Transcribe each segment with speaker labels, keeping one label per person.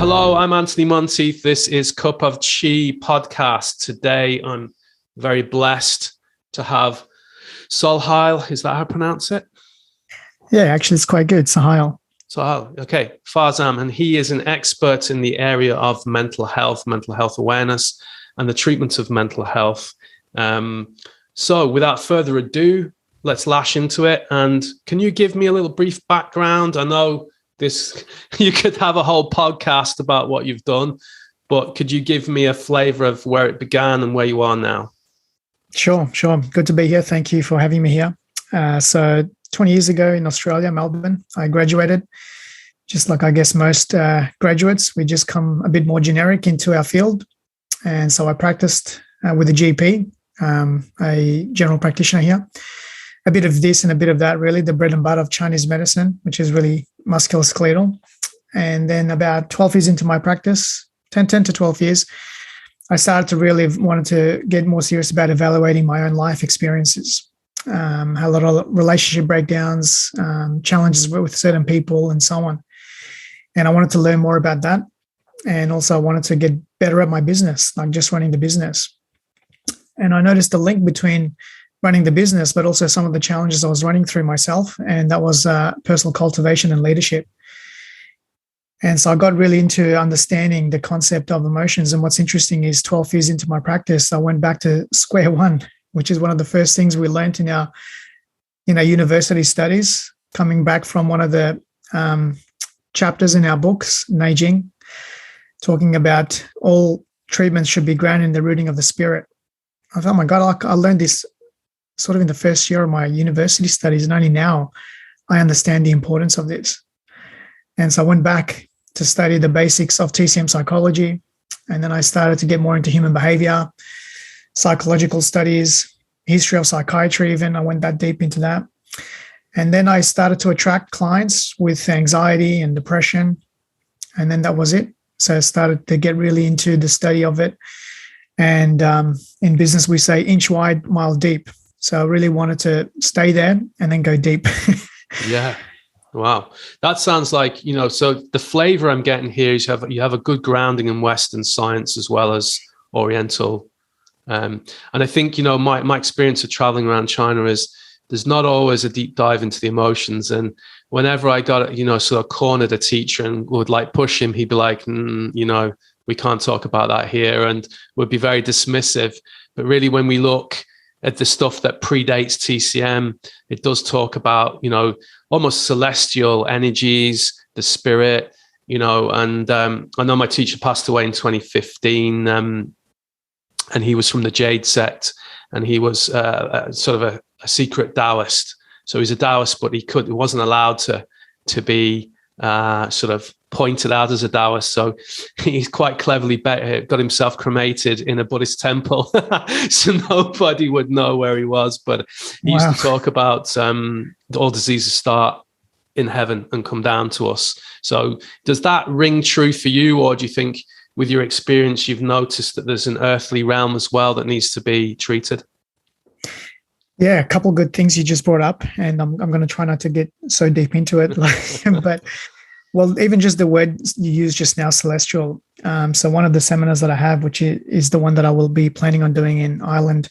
Speaker 1: Hello, I'm Anthony Monteith. This is Cup of Chi podcast. Today, I'm very blessed to have Solhial. Is that how I pronounce it?
Speaker 2: Yeah, actually, it's quite good. Sohial.
Speaker 1: Solhial, okay. Farzam, and he is an expert in the area of mental health awareness, and the treatment of mental health. So, without further ado, let's lash into it. And can you give me a little brief background? I know you could have a whole podcast about what you've done, but could you give me a flavor of where it began and where you are now?
Speaker 2: Sure. Good to be here. Thank you for having me here. So 20 years ago in Australia, Melbourne, I graduated. Just like I guess most graduates, we just come a bit more generic into our field. And so I practiced with a GP, a general practitioner here. A bit of this and a bit of that, really, the bread and butter of Chinese medicine, which is really musculoskeletal. And then about 12 years into my practice, 10 to 12 years, I started to really wanted to get more serious about evaluating my own life experiences. Had a lot of relationship breakdowns, challenges with certain people and so on. And I wanted to learn more about that. And also I wanted to get better at my business, like just running the business. And I noticed the link between running the business, but also some of the challenges I was running through myself. And that was personal cultivation and leadership. And so I got really into understanding the concept of emotions. And what's interesting is 12 years into my practice, I went back to square one, which is one of the first things we learned in our university studies, coming back from one of the chapters in our books, Neijing, talking about all treatments should be grounded in the rooting of the spirit. I thought, oh my God, I learned this sort of in the first year of my university studies, and only now I understand the importance of this. And so I went back to study the basics of TCM psychology, and then I started to get more into human behavior, psychological studies, history of psychiatry even. I went that deep into that. And then I started to attract clients with anxiety and depression, and then that was it. So I started to get really into the study of it. And in business, we say inch wide, mile deep. So I really wanted to stay there and then go deep.
Speaker 1: Yeah. Wow. That sounds like, so the flavor I'm getting here is you have a good grounding in Western science as well as Oriental. And I think, my experience of traveling around China is there's not always a deep dive into the emotions. And whenever I got, sort of cornered a teacher and would like push him, he'd be like, we can't talk about that here, and would be very dismissive. But really, when we look at the stuff that predates TCM, it does talk about, almost celestial energies, the spirit, and I know my teacher passed away in 2015, and he was from the Jade sect, and he was sort of a secret Taoist. So he's a Taoist, but he wasn't allowed to be sort of pointed out as a Taoist. So he's quite cleverly got himself cremated in a Buddhist temple. So nobody would know where he was. But he used to talk about all diseases start in heaven and come down to us. So does that ring true for you? Or do you think with your experience, you've noticed that there's an earthly realm as well that needs to be treated?
Speaker 2: Yeah, a couple of good things you just brought up, and I'm going to try not to get so deep into it. But, well, even just the word you used just now, celestial. So one of the seminars that I have, which is the one that I will be planning on doing in Ireland,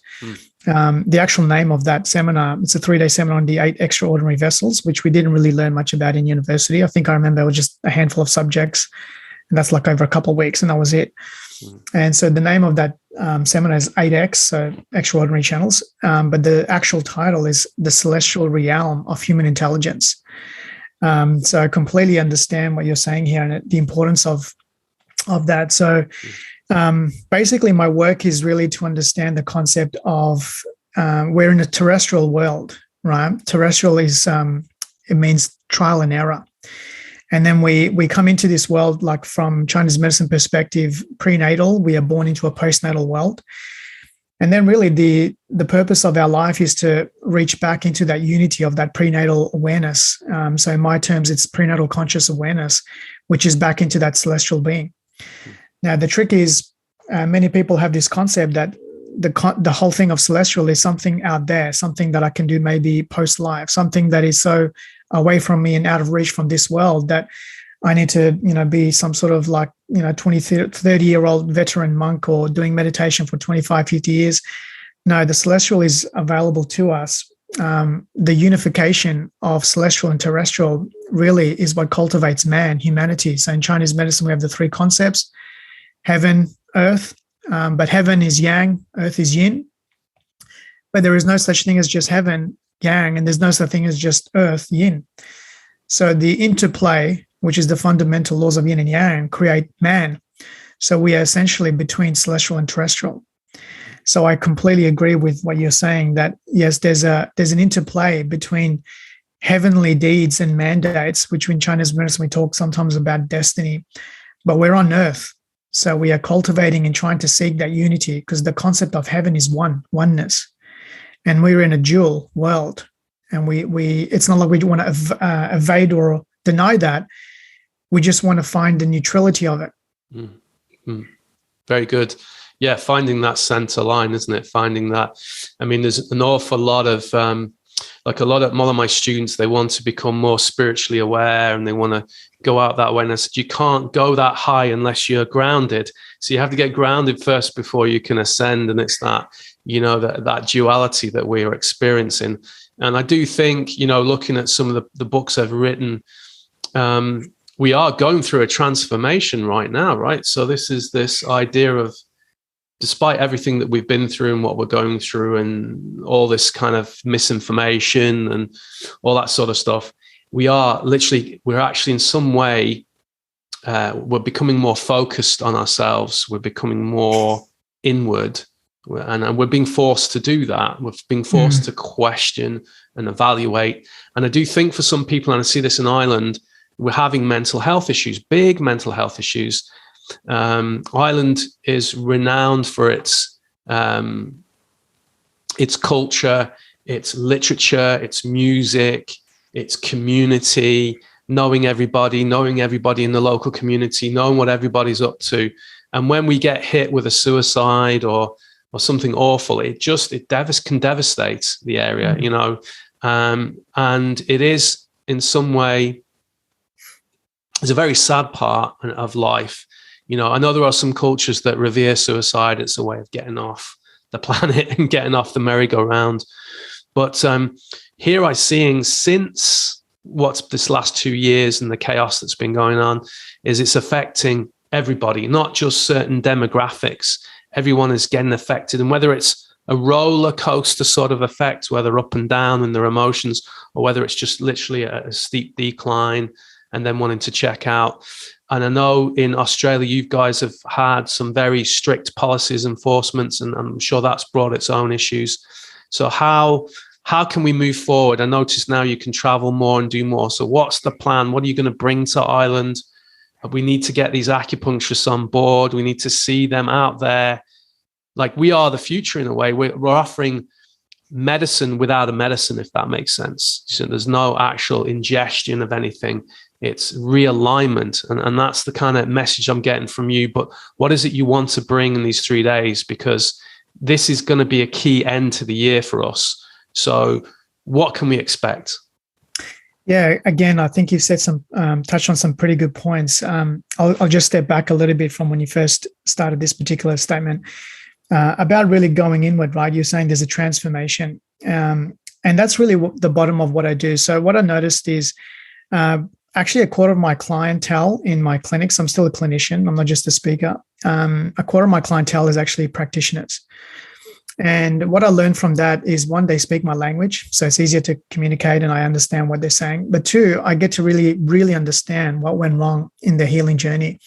Speaker 2: the actual name of that seminar, it's a 3-day seminar on the 8 extraordinary vessels, which we didn't really learn much about in university. I think I remember it was just a handful of subjects, and that's like over a couple of weeks, and that was it. And so the name of that seminar is 8X, so Extraordinary Channels. But the actual title is The Celestial Realm of Human Intelligence. So I completely understand what you're saying here and the importance of that. So basically my work is really to understand the concept of we're in a terrestrial world, right? Terrestrial is, it means trial and error. And then we come into this world, like from Chinese medicine perspective, prenatal, we are born into a postnatal world. And then really the purpose of our life is to reach back into that unity of that prenatal awareness. So in my terms, it's prenatal conscious awareness, which is back into that celestial being. Now, the trick is many people have this concept that the whole thing of celestial is something out there, something that I can do maybe post-life, something that is so away from me and out of reach from this world that I need to, be some sort of 20, 30-year-old veteran monk or doing meditation for 25, 50 years. No, the celestial is available to us. The unification of celestial and terrestrial really is what cultivates man, humanity. So in Chinese medicine, we have the three concepts: heaven, earth, but heaven is yang, earth is yin. But there is no such thing as just heaven, yang, and there's no such thing as just earth, yin. So the interplay, which is the fundamental laws of yin and yang, create man. So we are essentially between celestial and terrestrial. So I completely agree with what you're saying, that yes, there's an interplay between heavenly deeds and mandates, which in Chinese medicine we talk sometimes about destiny, but we're on earth. So we are cultivating and trying to seek that unity, because the concept of heaven is oneness. And we're in a dual world. And we it's not like we want to evade or deny that. We just want to find the neutrality of it.
Speaker 1: Mm-hmm. Very good. Yeah, finding that center line, isn't it? Finding that. I mean, there's an awful lot of more of my students, they want to become more spiritually aware and they want to go out that way. And I said, you can't go that high unless you're grounded. So you have to get grounded first before you can ascend. And it's that, that duality that we are experiencing. And I do think, looking at some of the books I've written, we are going through a transformation right now, right? So this idea of, despite everything that we've been through and what we're going through and all this kind of misinformation and all that sort of stuff, we're actually in some way, we're becoming more focused on ourselves. We're becoming more inward, and we're being forced to do that. We're being forced to question and evaluate. And I do think for some people, and I see this in Ireland, we're having mental health issues, big mental health issues. Ireland is renowned for its culture, its literature, its music, its community, knowing everybody in the local community, knowing what everybody's up to. And when we get hit with a suicide or something awful, it can devastate the area, and it is in some way, it's a very sad part of life. I know there are some cultures that revere suicide. It's a way of getting off the planet and getting off the merry-go-round. But here I'm seeing, since what's this last 2 years and the chaos that's been going on, is it's affecting everybody, not just certain demographics. Everyone is getting affected. And whether it's a roller coaster sort of effect, whether up and down in their emotions, or whether it's just literally a steep decline and then wanting to check out. And I know in Australia, you guys have had some very strict policies, enforcements, and I'm sure that's brought its own issues. So how can we move forward? I notice now you can travel more and do more. So what's the plan? What are you going to bring to Ireland? We need to get these acupuncturists on board. We need to see them out there. Like, we are the future in a way. We're offering medicine without a medicine, if that makes sense. So there's no actual ingestion of anything. It's realignment. And that's the kind of message I'm getting from you. But what is it you want to bring in these 3 days? Because this is going to be a key end to the year for us. So what can we expect?
Speaker 2: Yeah, again, I think you've said touched on some pretty good points. I'll just step back a little bit from when you first started this particular statement about really going inward, right? You're saying there's a transformation. And that's really the bottom of what I do. So what I noticed is actually a quarter of my clientele in my clinics, I'm still a clinician, I'm not just a speaker. A quarter of my clientele is actually practitioners. And what I learned from that is, one, they speak my language, so it's easier to communicate and I understand what they're saying. But two, I get to really, really understand what went wrong in their healing journey.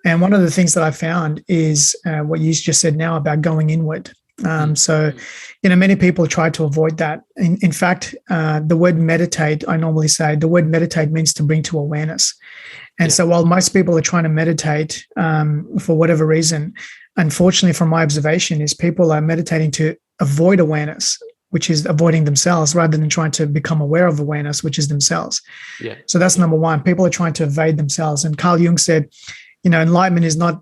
Speaker 2: And one of the things that I found is what you just said now about going inward. So, many people try to avoid that. In fact, the word meditate, I normally say the word meditate means to bring to awareness. And so while most people are trying to meditate for whatever reason, unfortunately, from my observation, is people are meditating to avoid awareness, which is avoiding themselves, rather than trying to become aware of awareness, which is themselves. Yeah. So that's number one. People are trying to evade themselves. And Carl Jung said, enlightenment is not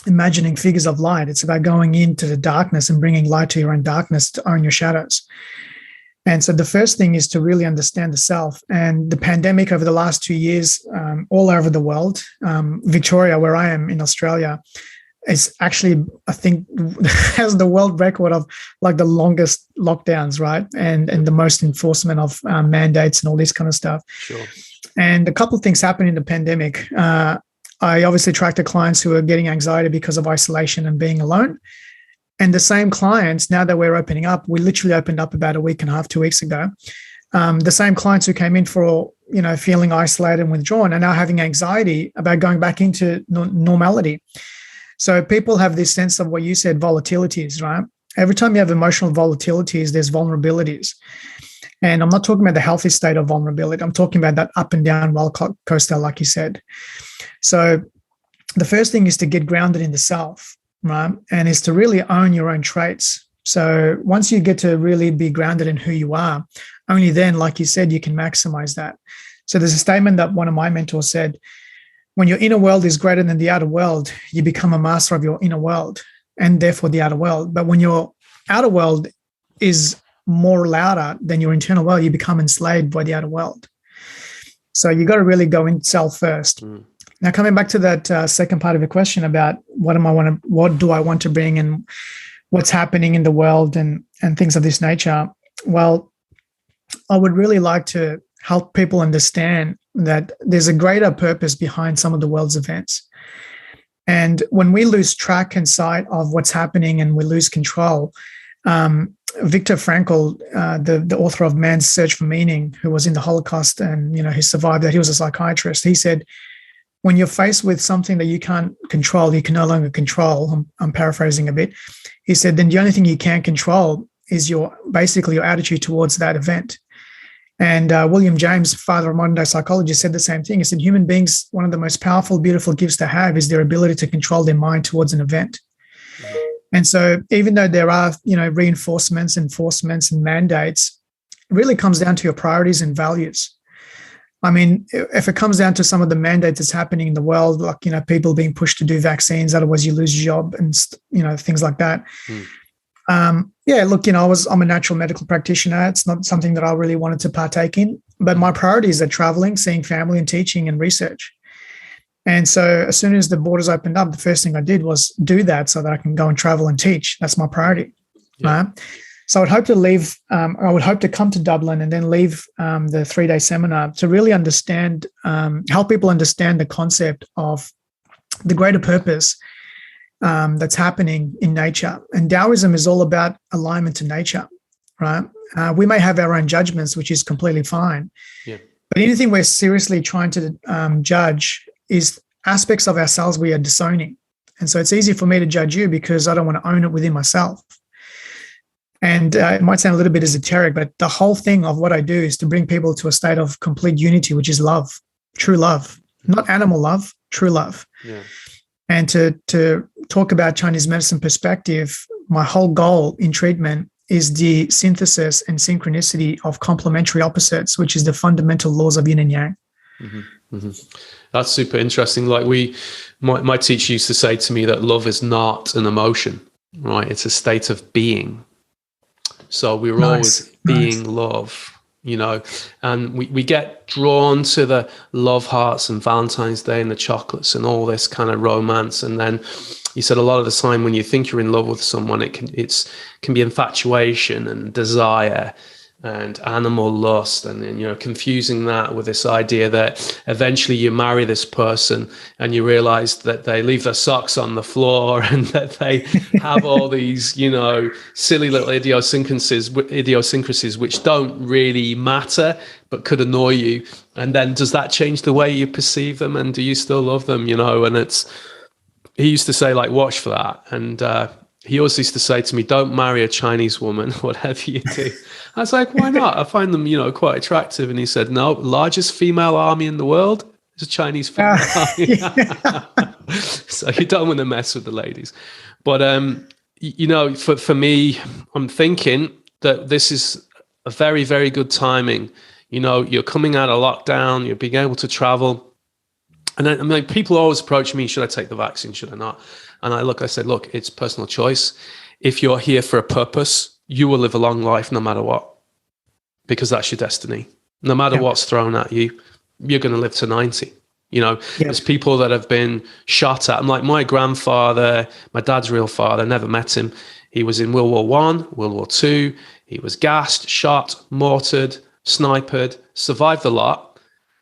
Speaker 2: imagining figures of light. It's about going into the darkness and bringing light to your own darkness, to own your shadows. And so the first thing is to really understand the self. And the pandemic over the last 2 years, all over the world, Victoria, where I am in Australia, is actually, I think, has the world record of like the longest lockdowns, right? And the most enforcement of mandates and all this kind of stuff.
Speaker 1: Sure.
Speaker 2: And a couple of things happened in the pandemic. I obviously attracted clients who are getting anxiety because of isolation and being alone. And the same clients, now that we're opening up, we literally opened up about a week and a half, 2 weeks ago. The same clients who came in for, feeling isolated and withdrawn are now having anxiety about going back into normality. So people have this sense of what you said, volatilities, right? Every time you have emotional volatilities, there's vulnerabilities. And I'm not talking about the healthy state of vulnerability. I'm talking about that up and down roller coaster, like you said. So the first thing is to get grounded in the self, right? And is to really own your own traits. So once you get to really be grounded in who you are, only then, like you said, you can maximize that. So there's a statement that one of my mentors said, when your inner world is greater than the outer world, you become a master of your inner world and therefore the outer world. But when your outer world is more louder than your internal world, you become enslaved by the outer world. So you got to really go in self first. Now, coming back to that second part of your question about what do I want to bring and what's happening in the world and things of this nature. Well, I would really like to help people understand that there's a greater purpose behind some of the world's events. And when we lose track and sight of what's happening and we lose control, Viktor Frankl, the author of Man's Search for Meaning, who was in the Holocaust and he survived that, he was a psychiatrist. He said, when you're faced with something that you can't control, you can no longer control, I'm paraphrasing a bit. He said, then the only thing you can control is basically your attitude towards that event. And William James, father of modern day psychology, said the same thing. He said, human beings, one of the most powerful, beautiful gifts to have is their ability to control their mind towards an event. And so even though there are, reinforcements, enforcements, and mandates, it really comes down to your priorities and values. I mean, if it comes down to some of the mandates that's happening in the world, like, people being pushed to do vaccines, otherwise you lose your job and, things like that. Look, I'm a natural medical practitioner. It's not something that I really wanted to partake in, but my priorities are traveling, seeing family and teaching and research. And so as soon as the borders opened up, the first thing I did was do that so that I can go and travel and teach. That's my priority. Right? So I would hope to leave, I would hope to come to Dublin and then leave the 3-day seminar to really understand, help people understand the concept of the greater purpose that's happening in nature. And Taoism is all about alignment to nature, right? We may have our own judgments, which is completely fine. Yeah. But anything we're seriously trying to judge is aspects of ourselves we are disowning. And so it's easy for me to judge you because I don't want to own it within myself. And it might sound a little bit esoteric, but the whole thing of what I do is to bring people to a state of complete unity, which is love, true love, not animal love, true love. Yeah. And to talk about Chinese medicine perspective, my whole goal in treatment is the synthesis and synchronicity of complementary opposites, which is the fundamental laws of yin and yang.
Speaker 1: Mm-hmm. Mm-hmm. That's super interesting. Like my teacher used to say to me that love is not an emotion, right? It's a state of being. So we're always being love, and we get drawn to the love hearts and Valentine's Day and the chocolates and all this kind of romance. And then you said a lot of the time when you think you're in love with someone, it can be infatuation and desire and animal lust, and confusing that with this idea that eventually you marry this person and you realize that they leave their socks on the floor and that they have all these silly little idiosyncrasies which don't really matter but could annoy you. And then does that change the way you perceive them, and do you still love them? And he used to say, like, watch for that. And he always used to say to me, don't marry a Chinese woman, whatever you do. I was like, why not? I find them, quite attractive. And he said, no, largest female army in the world is a Chinese female army. So you don't want to mess with the ladies. But, for me, I'm thinking that this is a very, very good timing. You're coming out of lockdown, you're being able to travel. And then, people always approach me, should I take the vaccine? Should I not? And I said, look, it's personal choice. If you're here for a purpose, you will live a long life no matter what. because that's your destiny. No matter what's thrown at you, you're going to live to 90. There's people that have been shot at. I'm like, my grandfather, my dad's real father, never met him. He was in World War One, World War Two. He was gassed, shot, mortared, sniped, survived the lot,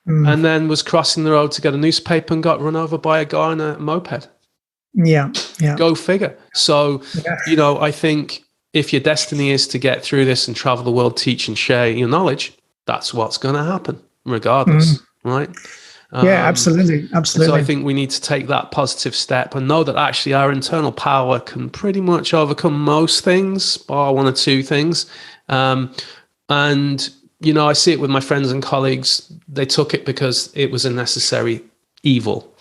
Speaker 1: and then was crossing the road to get a newspaper and got run over by a guy on a moped.
Speaker 2: Yeah.
Speaker 1: Go figure. So, I think if your destiny is to get through this and travel the world, teach and share your knowledge, that's what's going to happen regardless, right?
Speaker 2: Absolutely.
Speaker 1: So I think we need to take that positive step and know that actually our internal power can pretty much overcome most things, bar one or two things. And, I see it with my friends and colleagues. They took it because it was a necessary evil.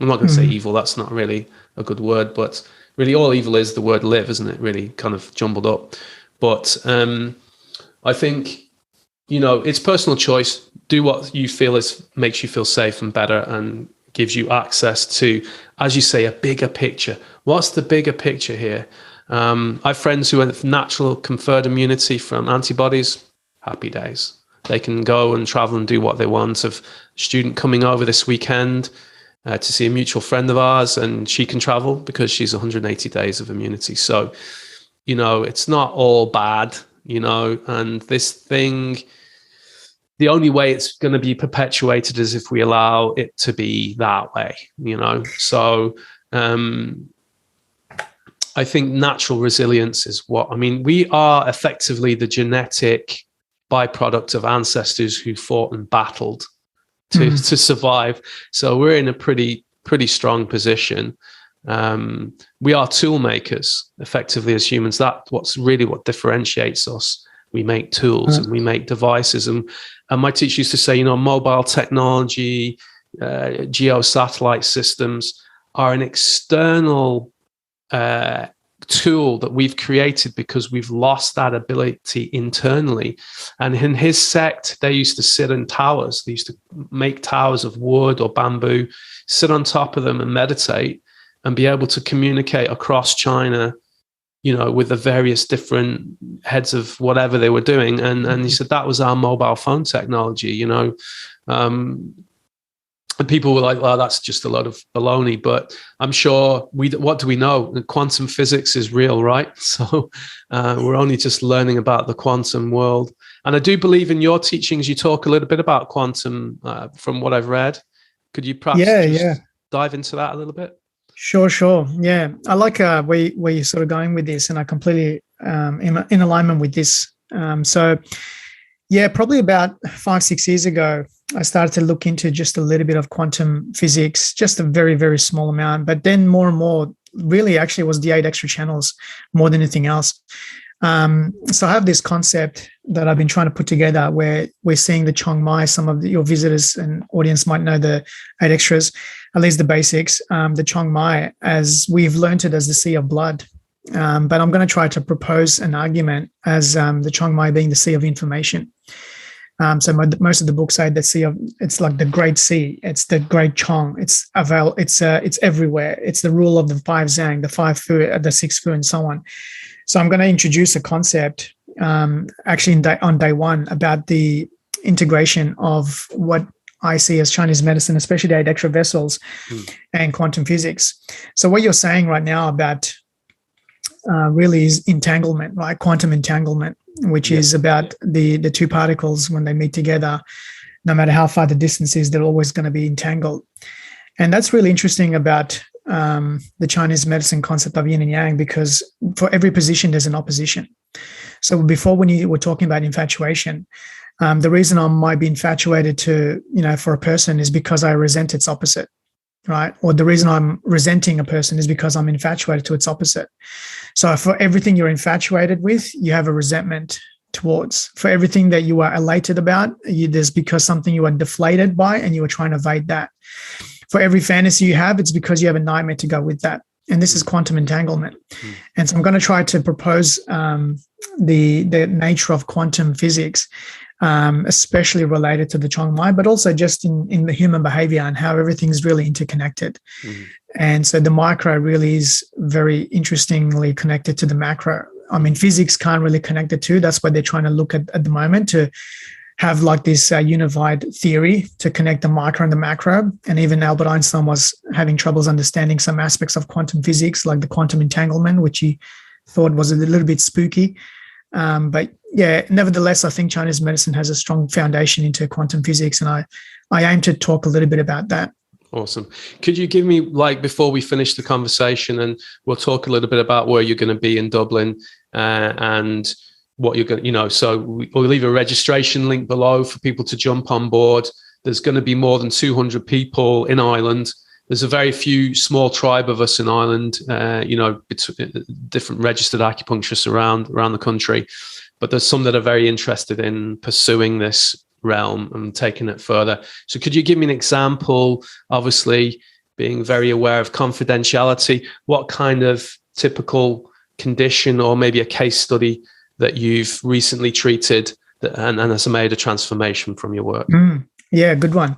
Speaker 1: I'm not going to say evil. That's not really a good word, but really all evil is the word live, isn't it? Really kind of jumbled up. But I think, it's personal choice. Do what you feel makes you feel safe and better and gives you access to, as you say, a bigger picture. What's the bigger picture here? I have friends who have natural conferred immunity from antibodies. Happy days. They can go and travel and do what they want. I've a student coming over this weekend to see a mutual friend of ours, and she can travel because she's 180 days of immunity. So, it's not all bad, and this thing, the only way it's going to be perpetuated is if we allow it to be that way, So I think natural resilience is we are effectively the genetic byproduct of ancestors who fought and battled to survive. So we're in a pretty strong position. We are tool makers effectively as humans. That's what differentiates us. We make tools and we make devices. And my teacher used to say, mobile technology, geosatellite systems are an external tool that we've created because we've lost that ability internally. And in his sect, they used to sit in towers. They used to make towers of wood or bamboo, sit on top of them and meditate and be able to communicate across China, with the various different heads of whatever they were doing. And he said that was our mobile phone technology, and people were like, well, that's just a lot of baloney. But I'm sure what do we know? Quantum physics is real, right? So we're only just learning about the quantum world. And I do believe in your teachings, you talk a little bit about quantum from what I've read. Could you perhaps dive into that a little bit?
Speaker 2: Sure. Yeah. I like where you're sort of going with this, and I completely in alignment with this. Probably about 5-6 years ago, I started to look into just a little bit of quantum physics, just a very, very small amount. But then more and more, really actually was the 8 extra channels more than anything else. So I have this concept that I've been trying to put together where we're seeing the Chiang Mai. Some of your visitors and audience might know the 8 extras, at least the basics. The Chiang Mai, as we've learned it as the sea of blood. But I'm going to try to propose an argument as the Chiang Mai being the sea of information. So most of the books say it's like the great sea. It's the great Chong. It's everywhere. It's the rule of the 5 Zhang, the 5 Fu, the 6 Fu, and so on. So I'm going to introduce a concept actually on day one about the integration of what I see as Chinese medicine, especially the 8 extra vessels and quantum physics. So what you're saying right now about really is entanglement, right? Quantum entanglement, which is about the two particles when they meet together, no matter how far the distance is, they're always going to be entangled. And that's really interesting about the Chinese medicine concept of yin and yang, because for every position, there's an opposition. So before, when you were talking about infatuation, the reason I might be infatuated for a person is because I resent its opposite, right? Or the reason I'm resenting a person is because I'm infatuated to its opposite. So for everything you're infatuated with, you have a resentment towards. For everything that you are elated about, there's because something you are deflated by and you are trying to evade that. For every fantasy you have, it's because you have a nightmare to go with that. And this is quantum entanglement. And so I'm going to try to propose the nature of quantum physics, especially related to the Chiang Mai, but also just in the human behavior and how everything's really interconnected. And so the micro really is very interestingly connected to the macro. I mean, physics can't really connect the two. That's what they're trying to look at the moment, to have like this unified theory to connect the micro and the macro. And even Albert Einstein was having troubles understanding some aspects of quantum physics, like the quantum entanglement, which he thought was a little bit spooky. But yeah, nevertheless, I think Chinese medicine has a strong foundation into quantum physics, and I aim to talk a little bit about that.
Speaker 1: Awesome. Could you give me, like, before we finish the conversation, and we'll talk a little bit about where you're going to be in Dublin and what you're going to, so we'll leave a registration link below for people to jump on board. There's going to be more than 200 people in Ireland. There's a very few small tribe of us in Ireland, different registered acupuncturists around the country. But there's some that are very interested in pursuing this realm and taking it further. So could you give me an example, obviously being very aware of confidentiality, what kind of typical condition or maybe a case study that you've recently treated and has made a transformation from your work?
Speaker 2: Yeah, good one.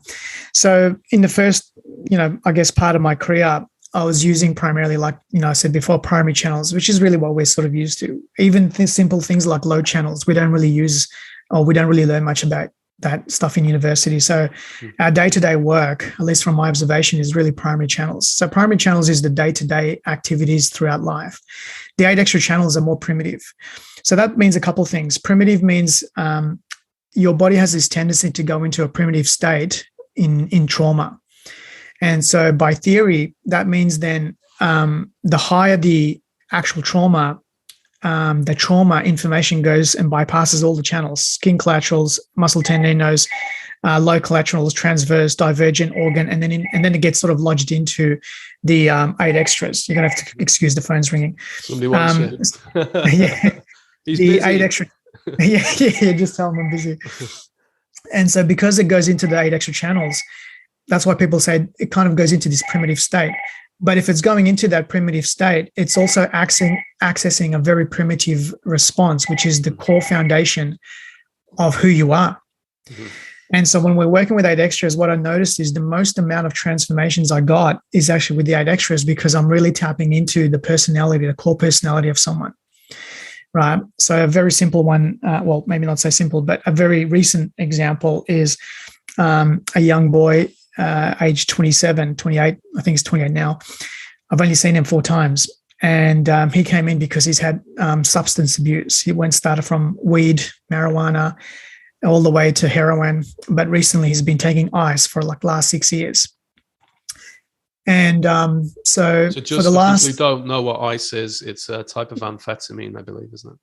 Speaker 2: So in the first, I guess part of my career, I was using primarily, like, I said before, primary channels, which is really what we're sort of used to. Even simple things like low channels, we don't really use, or we don't really learn much about that stuff in university. So our day-to-day work, at least from my observation, is really primary channels. So primary channels is the day-to-day activities throughout life. The 8 extra channels are more primitive. So that means a couple of things. Primitive means your body has this tendency to go into a primitive state in trauma. And so by theory, that means then the higher the actual trauma, the trauma information goes and bypasses all the channels: skin collaterals, muscle tendinous, low collaterals, transverse, divergent, organ, and then it gets sort of lodged into the 8 extras. You're gonna have to excuse the phone's ringing.
Speaker 1: Somebody wants
Speaker 2: yeah,
Speaker 1: he's
Speaker 2: the
Speaker 1: busy.
Speaker 2: 8 extra. yeah, just tell them I'm busy. And so because it goes into the 8 extra channels, that's why people say it kind of goes into this primitive state. But if it's going into that primitive state, it's also accessing a very primitive response, which is the core foundation of who you are. Mm-hmm. And so when we're working with 8 extras, what I noticed is the most amount of transformations I got is actually with the 8 extras, because I'm really tapping into the personality, the core personality of someone. Right. So a very simple one, well, maybe not so simple, but a very recent example is a young boy, age 27, 28, I think he's 28 now. I've only seen him 4 times. And he came in because he's had substance abuse. He started from weed, marijuana, all the way to heroin. But recently he's been taking ice for like last 6 years. And so
Speaker 1: just
Speaker 2: for the last,
Speaker 1: people who don't know what ice is, it's a type of amphetamine, I believe, isn't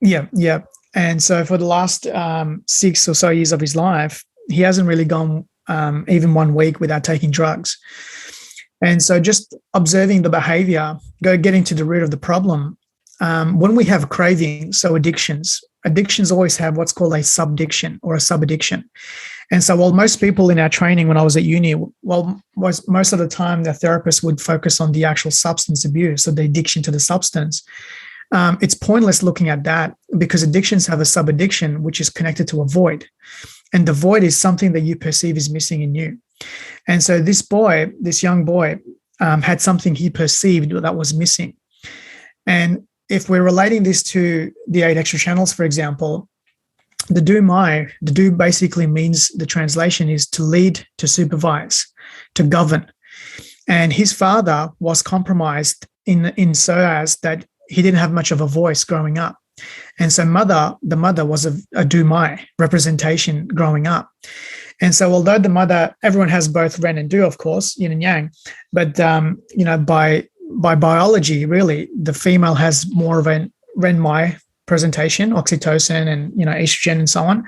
Speaker 1: it?
Speaker 2: Yeah. And so for the last 6 or so years of his life, he hasn't really gone even 1 week without taking drugs. And so just observing the behavior, getting to the root of the problem. When we have cravings, so addictions always have what's called a subdiction or a subaddiction. And so while most people in our training when I was at uni, most of the time the therapist would focus on the actual substance abuse or the addiction to the substance. It's pointless looking at that, because addictions have a subaddiction, which is connected to a void. And the void is something that you perceive is missing in you. And so this young boy, had something he perceived that was missing. And if we're relating this to the 8 extra channels, for example, the do basically means, the translation is to lead, to supervise, to govern. And his father was compromised in so as that he didn't have much of a voice growing up. And so the mother was a do-my representation growing up. And so although the mother, everyone has both ren and do, of course, yin and yang, but by biology, really, the female has more of a ren-my presentation, oxytocin and estrogen and so on.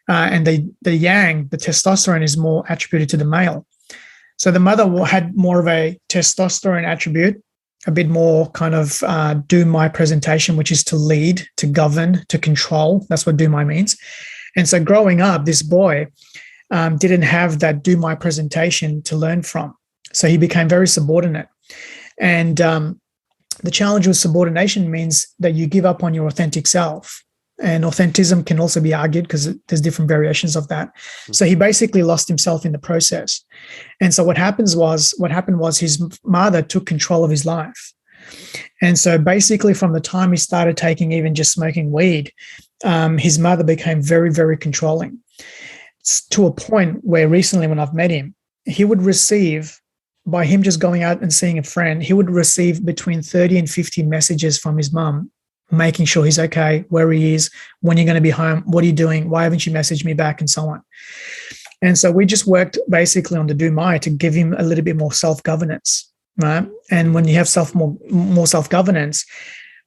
Speaker 2: And the yang, the testosterone, is more attributed to the male. So the mother had more of a testosterone attribute, a bit more kind of do-my presentation, which is to lead, to govern, to control. That's what do-my means. And so growing up, this boy didn't have that do-my presentation to learn from. So he became very subordinate. And the challenge with subordination means that you give up on your authentic self. And authentism can also be argued because there's different variations of that. So he basically lost himself in the process. And so what happened was his mother took control of his life. And so basically from the time he started taking even just smoking weed, his mother became very, very controlling. It's to a point where recently when I've met him, he would receive, by him just going out and seeing a friend, he would receive between 30 and 50 messages from his mum, making sure he's okay, where he is, when you're going to be home, what are you doing, why haven't you messaged me back, and so on. And so we just worked basically on the tui-na to give him a little bit more self-governance, right? And when you have more self-governance,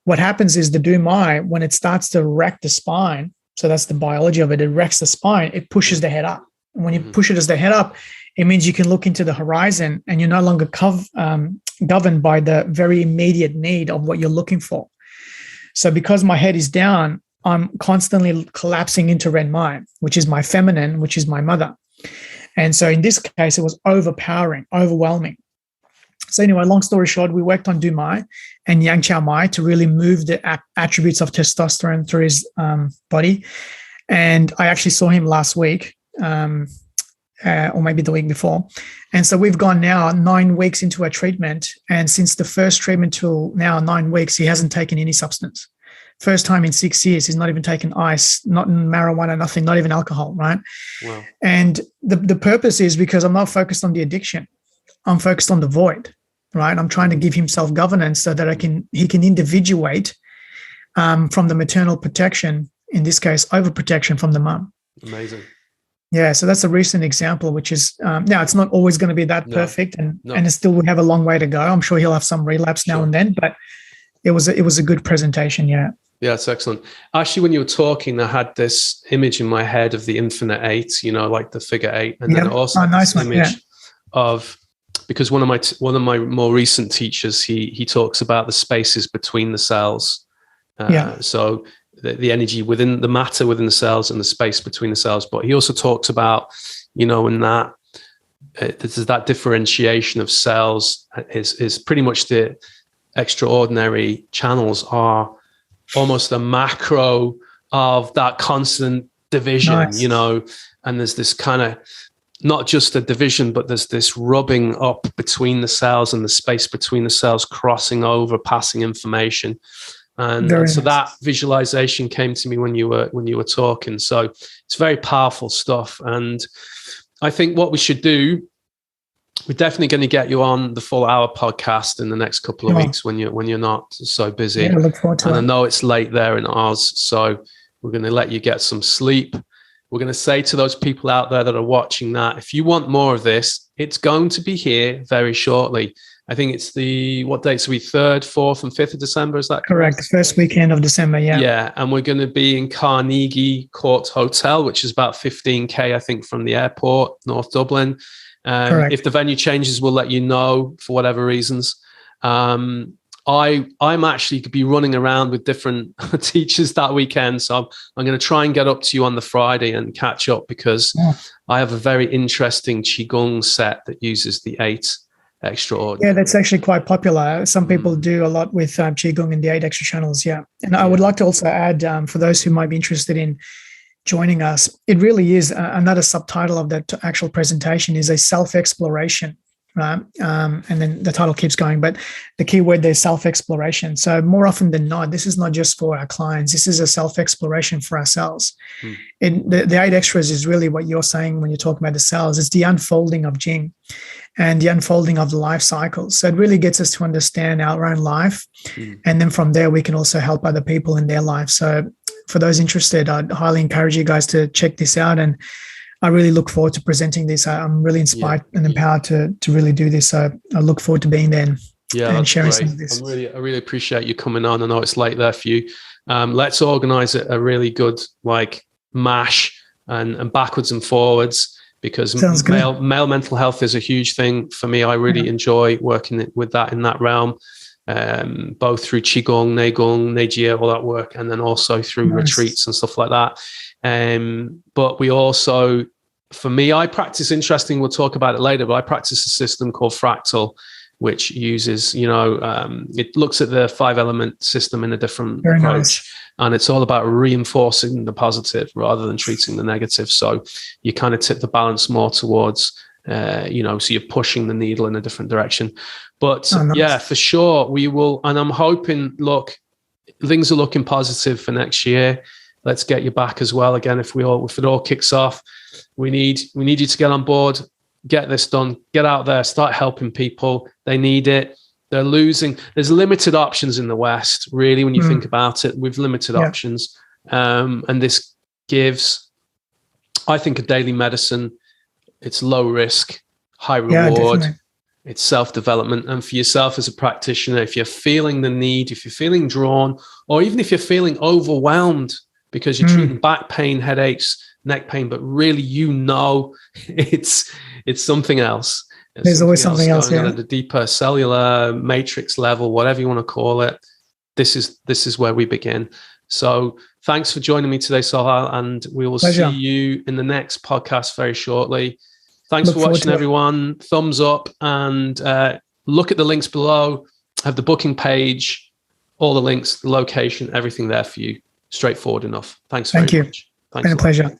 Speaker 2: what happens is the tui-na, when it starts to wreck the spine, so that's the biology of it, it wrecks the spine, it pushes the head up. And when you push it as the head up, it means you can look into the horizon and you're no longer governed by the very immediate need of what you're looking for. So because my head is down, I'm constantly collapsing into Renmai, which is my feminine, which is my mother. And so in this case, it was overwhelming. So anyway, long story short, we worked on tui-na and yang chao mai to really move the attributes of testosterone through his body. And I actually saw him last week, or maybe the week before. And so we've gone now 9 weeks into a treatment. And since the first treatment till now, 9 weeks, he hasn't taken any substance. First time in 6 years, he's not even taken ice, not marijuana, nothing, not even alcohol, right? Wow. And the purpose is because I'm not focused on the addiction. I'm focused on the void, right? I'm trying to give him self-governance so that he can individuate from the maternal protection, in this case, overprotection from the mum.
Speaker 1: Amazing.
Speaker 2: Yeah, so that's a recent example, which is now it's not always going to be that perfect, and still we have a long way to go. I'm sure he'll have some relapse now and then, but it was a good presentation. Yeah.
Speaker 1: Yeah, it's excellent. Actually, when you were talking, I had this image in my head of the infinite eight, like the figure eight, and then also this image of, because one of my more recent teachers, he talks about the spaces between the cells. So the energy within the matter within the cells and the space between the cells. But he also talks about, in that there's that differentiation of cells is pretty much the extraordinary channels are almost the macro of that constant division, and there's this kind of, not just a division, but there's this rubbing up between the cells and the space between the cells, crossing over, passing information. And so that visualization came to me when you were talking. So it's very powerful stuff. And I think what we should do, we're definitely going to get you on the full hour podcast in the next couple of weeks when you're not so busy.
Speaker 2: I look forward to it.
Speaker 1: I know it's late there in Oz, so we're going to let you get some sleep. We're going to say to those people out there that are watching that if you want more of this, it's going to be here very shortly. I think it's what dates are we? 3rd, 4th, and 5th of December. Is that correct?
Speaker 2: Correct. First weekend of December. Yeah.
Speaker 1: Yeah. And we're going to be in Carnegie Court Hotel, which is about 15K, I think, from the airport, North Dublin. If the venue changes, we'll let you know for whatever reasons. I'm actually could be running around with different teachers that weekend. So I'm going to try and get up to you on the Friday and catch up, because I have a very interesting Qigong set that uses the 8 extraordinary.
Speaker 2: Yeah, that's actually quite popular. Some people do a lot with Qigong and the 8 extra channels. Yeah. And I would like to also add, for those who might be interested in joining us, it really is another subtitle of that actual presentation is a self-exploration. Right. And then the title keeps going, but the key word there is self-exploration. So more often than not, this is not just for our clients. This is a self-exploration for ourselves. And the 8 extras is really what you're saying when you're talking about the cells. It's the unfolding of Jing and the unfolding of the life cycles. So it really gets us to understand our own life. And then from there, we can also help other people in their life. So for those interested, I'd highly encourage you guys to check this out. And I really look forward to presenting this. I'm really inspired and empowered to really do this. So I look forward to being there and sharing some of this.
Speaker 1: I really appreciate you coming on. I know it's late there for you. Let's organize a really good mash and backwards and forwards, because male mental health is a huge thing for me. I really enjoy working with that in that realm, both through Qigong, Neigong, Neijie, all that work, and then also through retreats and stuff like that. But we also, for me, I practice, interesting, we'll talk about it later, but I practice a system called Fractal, which uses, it looks at the 5-element system in a different approach. And it's all about reinforcing the positive rather than treating the negative. So you kind of tip the balance more towards, so you're pushing the needle in a different direction. But
Speaker 2: nice.
Speaker 1: yeah, for sure we will. And I'm hoping, look, things are looking positive for next year. Let's get you back as well. Again, if it all kicks off, we need you to get on board, get this done, get out there, start helping people. They need it. They're losing. There's limited options in the West, really, when you think about it. We've limited options. And this gives, I think, a daily medicine. It's low risk, high reward.
Speaker 2: Definitely.
Speaker 1: It's self-development. And for yourself as a practitioner, if you're feeling the need, if you're feeling drawn, or even if you're feeling overwhelmed because you're treating back pain, headaches, neck pain, but really, it's something else.
Speaker 2: There's always something else
Speaker 1: going on at a deeper cellular matrix level, whatever you want to call it. This is where we begin. So thanks for joining me today, Sohial, and we will see you in the next podcast very shortly. Thanks for watching, everyone. Thumbs up, and look at the links below. I have the booking page, all the links, the location, everything there for you. Straightforward enough. Thanks very much. Thanks.
Speaker 2: Been a pleasure.